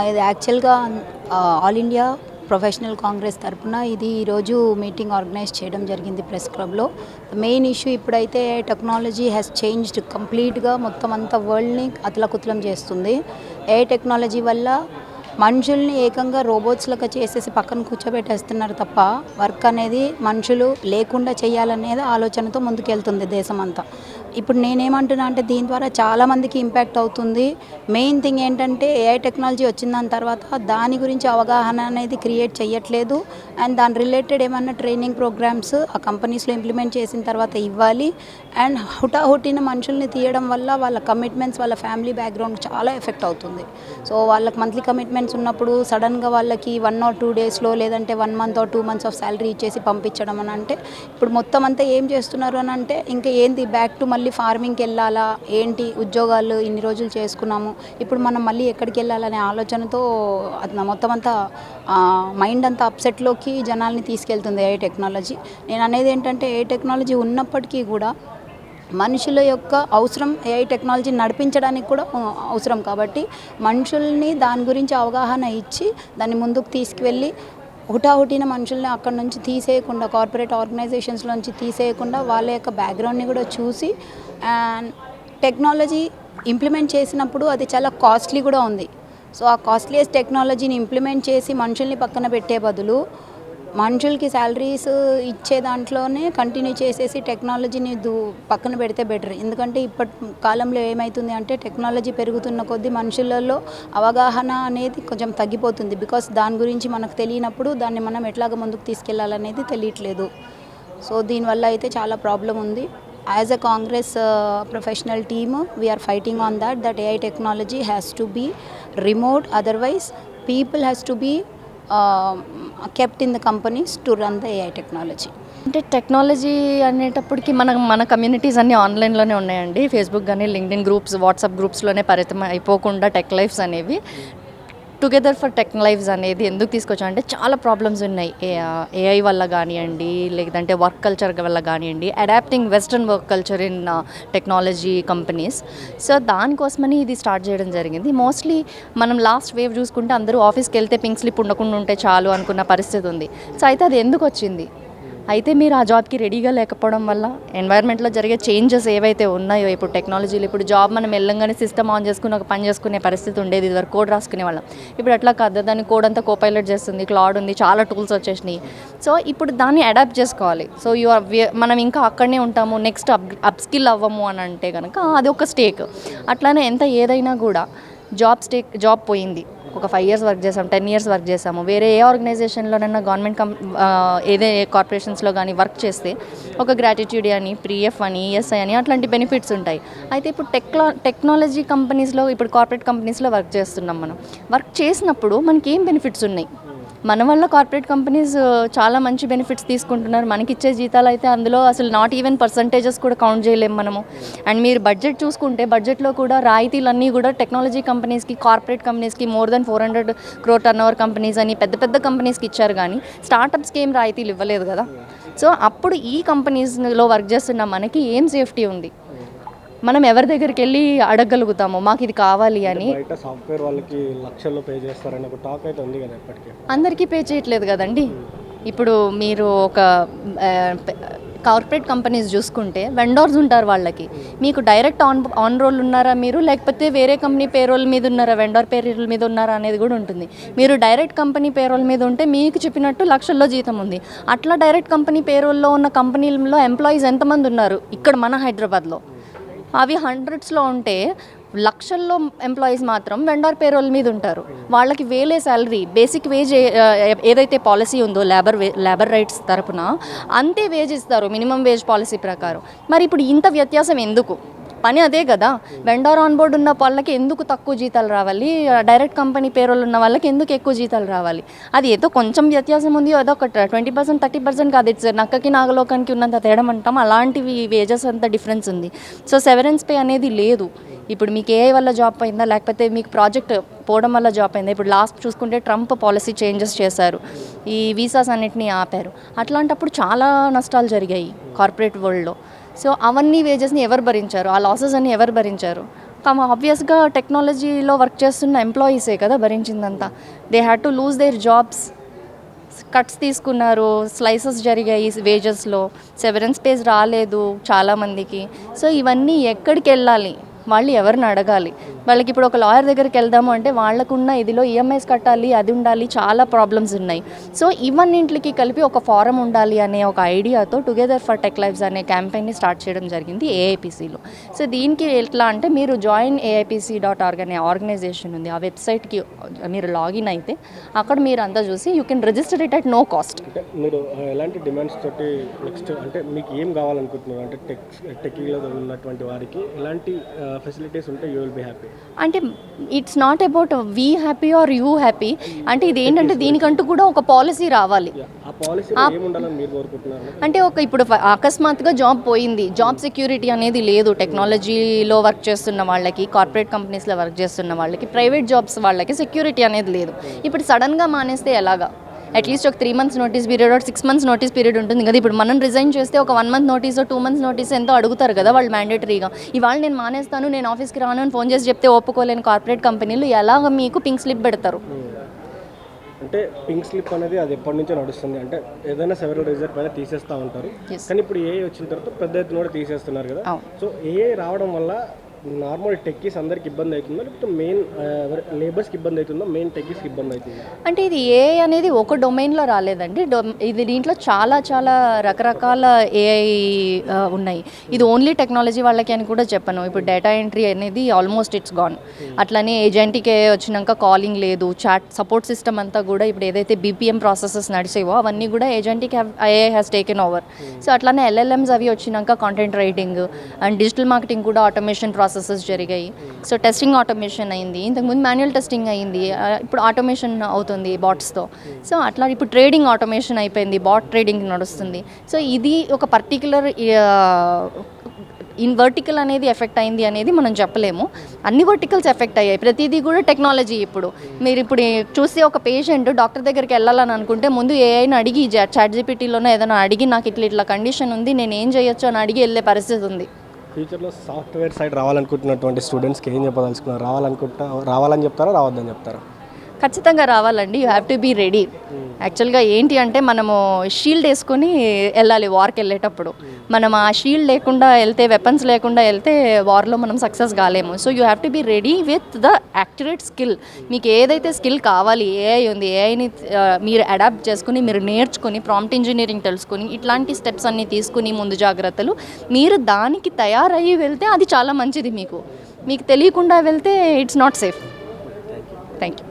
ఇది యాక్చువల్‌గా all India professional Congress తరపున ఇది ఈరోజు మీటింగ్ ఆర్గనైజ్ చేయడం జరిగింది ప్రెస్ క్లబ్‌లో. మెయిన్ ఇష్యూ ఇప్పుడైతే టెక్నాలజీ హ్యాస్ చేంజ్డ్ కంప్లీట్‌గా మొత్తం అంతా వరల్డ్‌ని అతలాకుతలం చేస్తుంది. ఏఐ టెక్నాలజీ వల్ల మనుషుల్ని ఏకంగా రోబోట్స్ లెక్క చేసేసి పక్కన కూర్చోబెట్టేస్తున్నారు తప్ప వర్క్ అనేది మనుషులు లేకుండా చేయాలనేది ఆలోచనతో ముందుకెళ్తుంది దేశమంతా. ఇప్పుడు నేనేమంటున్నా అంటే దీని ద్వారా చాలామందికి ఇంపాక్ట్ అవుతుంది. మెయిన్ థింగ్ ఏంటంటే ఏఐ టెక్నాలజీ వచ్చిన దాని తర్వాత దాని గురించి అవగాహన అనేది క్రియేట్ చేయట్లేదు. అండ్ దాని రిలేటెడ్ ఏమన్నా ట్రైనింగ్ ప్రోగ్రామ్స్ ఆ కంపెనీస్లో ఇంప్లిమెంట్ చేసిన తర్వాత ఇవ్వాలి. అండ్ హుటాహుటిన మనుషుల్ని తీయడం వల్ల వాళ్ళ కమిట్మెంట్స్, వాళ్ళ ఫ్యామిలీ బ్యాక్గ్రౌండ్ చాలా ఎఫెక్ట్ అవుతుంది. సో వాళ్ళకి మంత్లీ కమిట్మెంట్స్ ఉన్నప్పుడు సడన్గా వాళ్ళకి 1 or 2 డేస్లో లేదంటే 1 month or 2 months of salary ఇచ్చేసి పంపించడం అని అంటే ఇప్పుడు మొత్తం అంతా ఏం చేస్తున్నారు అని అంటే ఇంకా ఏంది బ్యాక్ టు మళ్ళీ ఫార్మింగ్కి వెళ్ళాలా ఏంటి, ఉద్యోగాలు ఇన్ని రోజులు చేసుకున్నాము ఇప్పుడు మనం మళ్ళీ ఎక్కడికి వెళ్ళాలనే ఆలోచనతో అది మొత్తం అంతా మైండ్ అంతా అప్సెట్లోకి జనాల్ని తీసుకెళ్తుంది ఏఐ టెక్నాలజీ. నేను అనేది ఏంటంటే ఏఐ టెక్నాలజీ ఉన్నప్పటికీ కూడా మనుషుల యొక్క అవసరం ఏఐ టెక్నాలజీ నడిపించడానికి కూడా అవసరం. కాబట్టి మనుషుల్ని దాని గురించి అవగాహన ఇచ్చి దాన్ని ముందుకు తీసుకువెళ్ళి హుటాహుటిన మనుషుల్ని అక్కడి నుంచి తీసేయకుండా, కార్పొరేట్ ఆర్గనైజేషన్స్లోంచి తీసేయకుండా వాళ్ళ యొక్క బ్యాక్గ్రౌండ్ని కూడా చూసి అండ్ టెక్నాలజీ ఇంప్లిమెంట్ చేసినప్పుడు అది చాలా కాస్ట్లీ కూడా ఉంది. సో ఆ కాస్ట్లీయెస్ట్ టెక్నాలజీని ఇంప్లిమెంట్ చేసి మనుషుల్ని పక్కన పెట్టే బదులు మనుషులకి శాలరీస్ ఇచ్చే దాంట్లోనే కంటిన్యూ చేసేసి టెక్నాలజీని పక్కన పెడితే బెటర్. ఎందుకంటే ఇప్పటి కాలంలో ఏమవుతుంది అంటే టెక్నాలజీ పెరుగుతున్న కొద్దీ మనుషులలో అవగాహన అనేది కొంచెం తగ్గిపోతుంది. బికాస్ దాని గురించి మనకు తెలియనప్పుడు దాన్ని మనం ఎట్లాగ ముందుకు తీసుకెళ్లాలనేది తెలియట్లేదు. సో దీనివల్ల అయితే చాలా ప్రాబ్లం ఉంది. As a congress professional team we are fighting on that AI technology has to be remote, otherwise people has to be kept in the companies to run the AI technology. అంటే technology అనేటప్పటికి మన communities అన్నీ ఆన్లైన్లోనే ఉన్నాయండి. Facebook కానీ, LinkedIn groups, WhatsApp గ్రూప్స్లోనే పరిమితం అయిపోకుండా tech lifes అనేవి టుగెదర్ ఫర్ టెక్ లైఫ్స్ అనేది ఎందుకు తీసుకొచ్చాం అంటే చాలా ప్రాబ్లమ్స్ ఉన్నాయి. ఏఐ వల్ల కానివ్వండి, లేదంటే వర్క్ కల్చర్ వల్ల కానివ్వండి, adapting western work culture in technology companies. So దానికోసమని ఇది స్టార్ట్ చేయడం జరిగింది. మోస్ట్లీ మనం లాస్ట్ వేవ్ చూసుకుంటే అందరూ ఆఫీస్కి వెళ్తే పింక్ స్లిప్ ఉండకుండా ఉంటే చాలు అనుకున్న పరిస్థితి ఉంది. సో అయితే అది ఎందుకు వచ్చింది? అయితే మీరు ఆ జాబ్కి రెడీగా లేకపోవడం వల్ల ఎన్వైర్న్మెంట్లో జరిగే చేంజెస్ ఏవైతే ఉన్నాయో ఇప్పుడు టెక్నాలజీలో, ఇప్పుడు జాబ్ మనం వెళ్ళంగానే సిస్టమ్ ఆన్ చేసుకుని ఒక పని చేసుకునే పరిస్థితి ఉండేది. ఇదివరకు కోడ్ రాసుకునే వాళ్ళం. ఇప్పుడు అట్లా కాదు, దాన్ని కోడ్ అంతా కోపైలట్ చేస్తుంది, క్లౌడ్ ఉంది, చాలా టూల్స్ వచ్చేసినాయి. సో ఇప్పుడు దాన్ని అడాప్ట్ చేసుకోవాలి. సో మనం ఇంకా అక్కడనే ఉంటాము, నెక్స్ట్ అప్ స్కిల్ అవ్వము అని అంటే కనుక అది ఒక స్టేక్. అట్లానే ఎంత ఏదైనా కూడా జాబ్ పోయింది, ఒక 5 years వర్క్ చేసాము, 10 years వర్క్ చేసాము, వేరే ఏ ఆర్గనైజేషన్లోనైనా గవర్నమెంట్ ఏదే కార్పొరేషన్స్లో కానీ వర్క్ చేస్తే ఒక గ్రాట్యుటీ అని, పిఎఫ్ అని, ఈఎస్ఐ అని అట్లాంటి బెనిఫిట్స్ ఉంటాయి. అయితే ఇప్పుడు టెక్నాలజీ కంపెనీస్లో, ఇప్పుడు కార్పొరేట్ కంపెనీస్లో వర్క్ చేస్తున్నాం. మనం వర్క్ చేసినప్పుడు మనకి ఏం బెనిఫిట్స్ ఉన్నాయి? మన వల్ల కార్పొరేట్ కంపెనీస్ చాలా మంచి బెనిఫిట్స్ తీసుకుంటున్నారు. మనకి ఇచ్చే జీతాలు అయితే అందులో అసలు నాట్ ఈవెన్ పర్సంటేజెస్ కూడా కౌంట్ చేయలేము మనము. అండ్ మీరు బడ్జెట్ చూసుకుంటే బడ్జెట్లో కూడా రాయితీలన్నీ కూడా టెక్నాలజీ కంపెనీస్కి, కార్పొరేట్ కంపెనీస్కి more than 400 crore turnover companies అని పెద్ద పెద్ద కంపెనీస్కి ఇచ్చారు. కానీ స్టార్టప్స్కి ఏం రాయితీలు ఇవ్వలేదు కదా. సో అప్పుడు ఈ కంపెనీస్లో వర్క్ చేస్తున్న మనకి ఏం సేఫ్టీ ఉంది? మనం ఎవరి దగ్గరికి వెళ్ళి అడగగలుగుతాము మాకు ఇది కావాలి అని? సాఫ్ట్వేర్ వాళ్ళకి లక్షల్లో పే చేస్తారని ఒక టాక్ అయితే ఉంది కదా. ఎప్పటికీ అందరికీ పే చేయట్లేదు కదండి. ఇప్పుడు మీరు ఒక కార్పొరేట్ కంపెనీస్ చూసుకుంటే వెండర్స్ ఉంటారు. వాళ్ళకి మీకు డైరెక్ట్ ఆన్ రోల్ ఉన్నారా మీరు, లేకపోతే వేరే కంపెనీ పేరోల్ మీద ఉన్నారా, వెండర్ పేరోల్ మీద ఉన్నారా అనేది కూడా ఉంటుంది. మీరు డైరెక్ట్ కంపెనీ పేరోల్ మీద ఉంటే మీకు చెప్పినట్టు లక్షల్లో జీతం ఉంది. అట్లా డైరెక్ట్ కంపెనీ పేరోల్లో ఉన్న కంపెనీలలో ఎంప్లాయీస్ ఎంతమంది ఉన్నారు ఇక్కడ మన హైదరాబాద్లో? అవి హండ్రెడ్స్లో ఉంటే లక్షల్లో ఎంప్లాయీస్ మాత్రం వెండర్ పేరోల్ మీద ఉంటారు. వాళ్ళకి వేలే శాలరీ, బేసిక్ వేజ్ ఏదైతే పాలసీ ఉందో లేబర్ రైట్స్ తరపున అంతే వేజ్ ఇస్తారు మినిమం వేజ్ పాలసీ ప్రకారం. మరి ఇప్పుడు ఇంత వ్యత్యాసం ఎందుకు? పని అదే కదా. వెండర్ ఆన్ బోర్డ్ ఉన్న వాళ్ళకి ఎందుకు తక్కువ జీతాలు రావాలి, డైరెక్ట్ కంపెనీ పేరోల్ ఉన్న వాళ్ళకి ఎందుకు ఎక్కువ జీతాలు రావాలి? అది ఏదో కొంచెం వ్యత్యాసం ఉంది, ఏదో ఒక 20%, 30% కాదు. ఇట్స్ నక్కకి నాగలోకానికి ఉన్నంత తేడా అంటాం, అలాంటివి వేజెస్ అంత డిఫరెన్స్ ఉంది. సో సెవరెన్స్ పే అనేది లేదు. ఇప్పుడు మీకు ఏఐ వల్ల జాబ్ అయిందా, లేకపోతే మీకు ప్రాజెక్ట్ పోవడం వల్ల జాబ్ అయిందా? ఇప్పుడు లాస్ట్ చూసుకుంటే ట్రంప్ పాలసీ చేంజెస్ చేశారు, ఈ వీసాస్ అన్నిటినీ ఆపారు. అట్లాంటప్పుడు చాలా నష్టాలు జరిగాయి కార్పొరేట్ వరల్డ్లో. సో అవన్నీ వేజెస్ని ఎవరు భరించారు? ఆ లాసెస్ అన్ని ఎవరు భరించారు? ఆబ్వియస్గా టెక్నాలజీలో వర్క్ చేస్తున్న ఎంప్లాయీసే కదా భరించిందంతా. They had to lose their jobs, cuts తీసుకున్నారు, స్లైసెస్ జరిగాయి వేజెస్లో, సెవరెన్స్ పేస్ రాలేదు చాలామందికి. సో ఇవన్నీ ఎక్కడికి వెళ్ళాలి, వాళ్ళు ఎవరిని అడగాలి? వాళ్ళకి ఇప్పుడు ఒక లాయర్ దగ్గరికి వెళ్దాము అంటే వాళ్ళకున్న ఇదిలో ఈఎంఐస్ కట్టాలి, అది ఉండాలి, చాలా ప్రాబ్లమ్స్ ఉన్నాయి. సో ఇవన్నింటికి కలిపి ఒక ఫారం ఉండాలి అనే ఒక ఐడియాతో టుగెదర్ ఫర్ టెక్ లైవ్స్ అనే క్యాంపెయిన్ని స్టార్ట్ చేయడం జరిగింది ఏఐపిసిలో. సో దీనికి ఎట్లా అంటే మీరు జాయిన్ AIPC.org అనే ఆర్గనైజేషన్ ఉంది, ఆ వెబ్సైట్కి మీరు లాగిన్ అయితే అక్కడ మీరు అంతా చూసి you can register it at no cost. అంటే మీరు ఎలాంటి డిమాండ్స్ తోటి నెక్స్ట్ అంటే మీకు ఏం కావాలనుకుంటున్నారు? అంటే టెక్లో ఉన్నటువంటి వారికి ఎలాంటి ఫెసిలిటీస్ ఉంటే యూ విల్ బి హ్యాపీ? అంటే it's not about we happy are you happy. అంటే ఇది ఏంటంటే దీనికంటూ కూడా ఒక పాలసీ రావాలి. ఆ పాలసీ ఏముండాలని మీరు కోరుకుంటున్నారు? అంటే ఇప్పుడు అకస్మాత్తుగా జాబ్ పోయింది, జాబ్ సెక్యూరిటీ అనేది లేదు టెక్నాలజీలో వర్క్ చేస్తున్న వాళ్ళకి, కార్పొరేట్ కంపెనీస్లో వర్క్ చేస్తున్న వాళ్ళకి, ప్రైవేట్ జాబ్స్ వాళ్ళకి సెక్యూరిటీ అనేది లేదు. ఇప్పుడు సడన్గా మానేస్తే ఎలాగా? అట్లీస్ట్ ఒక 3 months notice period, 6 months notice period ఉంటుంది కదా. ఇప్పుడు మనం రిజైన్ చేస్తే ఒక 1 month నోటీస్, 2 months నోటీస్ ఎంతో అడుగుతారు కదా వాళ్ళు మ్యాండేటరీగా. ఇవాళ నేను మానేస్తాను, నేను ఆఫీస్కి రాను అని ఫోన్ చేసి చెప్తే ఒప్పుకోలేని కార్పొరేట్ కంపెనీలు ఎలాగ మీకు పింక్ స్లిప్ పెడతారు? అంటే పింక్ స్లిప్ అనేది అది ఎప్పటి నుంచో నడుస్తుంది. అంటే ఏదైనా సెవెరల్ రిజర్వ్ పైన తీసేస్తూ ఉంటారు, కానీ ఇప్పుడు ఏఐ వచ్చిన తర్వాత పెద్ద ఎత్తున కూడా తీసేస్తున్నారు కదా. సో ఏఐ రావడం వల్ల నార్మల్ టెక్కీస్ అందరికి ఇబ్బంది అవుతుందా, లేకపోతే మెయిన్ లేబర్స్కి ఇబ్బంది అవుతుందా, మెయిన్ టెక్కీస్కి ఇబ్బంది అవుతుందా? అంటే ఇది ఏఐ అనేది ఒక డొమైన్లో రాలేదండి. ఇది దీంట్లో చాలా చాలా రకరకాల ఏఐ ఉన్నాయి. ఇది ఓన్లీ టెక్నాలజీ వాళ్ళకి అని కూడా చెప్పను. ఇప్పుడు డేటా ఎంట్రీ అనేది ఆల్మోస్ట్ ఇట్స్ గాన్. అట్లనే ఏజెంట్కి ఏఐ వచ్చినాక కాలింగ్ లేదు, చాట్ సపోర్ట్ సిస్టమ్ అంతా కూడా ఇప్పుడు ఏదైతే BPM ప్రాసెసెస్ నడిచేవో అవన్నీ కూడా ఏజెంట్కి AI has taken over. So అట్లానే LLMs అవి వచ్చినాక content writing and digital marketing కూడా ఆటోమేషన్ ప్రాసెసెస్ జరిగాయి. సో టెస్టింగ్ ఆటోమేషన్ అయింది, ఇంతకుముందు మాన్యువల్ టెస్టింగ్ అయింది, ఇప్పుడు ఆటోమేషన్ అవుతుంది బాట్స్తో. సో అట్లా ఇప్పుడు ట్రేడింగ్ ఆటోమేషన్ అయిపోయింది, బాట్ ట్రేడింగ్ నడుస్తుంది. సో ఇది ఒక పర్టికులర్ వర్టికల్ అనేది ఎఫెక్ట్ అయింది అనేది మనం చెప్పలేము. అన్ని వర్టికల్స్ ఎఫెక్ట్ అయ్యాయి, ప్రతిదీ కూడా టెక్నాలజీ. మీరు ఇప్పుడు చూస్తే ఒక పేషెంట్ డాక్టర్ దగ్గరికి వెళ్ళాలని అనుకుంటే ముందు ఏఐని అడిగి, ChatGPTలోనే ఏదైనా అడిగి నాకు ఇట్లా కండిషన్ ఉంది, నేను ఏం చేయొచ్చు అని అడిగి వెళ్ళే పరిస్థితి ఉంది. ఫ్యూచర్లో సాఫ్ట్వేర్ సైడ్ రావాలనుకుంటున్నటువంటి స్టూడెంట్స్కి ఏం చెప్పదలుచుకున్నారు? రావాలని చెప్తారా, రావద్దని చెప్తారా? ఖచ్చితంగా రావాలండి. You have to be ready. యాక్చువల్గా ఏంటి అంటే మనము షీల్డ్ వేసుకొని వెళ్ళాలి వార్కి వెళ్ళేటప్పుడు. మనం ఆ షీల్డ్ లేకుండా వెళ్తే, వెపన్స్ లేకుండా వెళ్తే వార్లో మనం సక్సెస్ కాలేము. So you have to be ready with the accurate skill. మీకు ఏదైతే స్కిల్ కావాలి, ఏఐ ఉంది, ఏఐని మీరు అడాప్ట్ చేసుకుని, మీరు నేర్చుకుని, ప్రాంప్ట్ ఇంజనీరింగ్ తెలుసుకుని, ఇట్లాంటి స్టెప్స్ అన్నీ తీసుకుని ముందు జాగ్రత్తలు మీరు దానికి తయారయ్యి వెళ్తే అది చాలా మంచిది. మీకు తెలియకుండా వెళ్తే it's not safe. Thank you.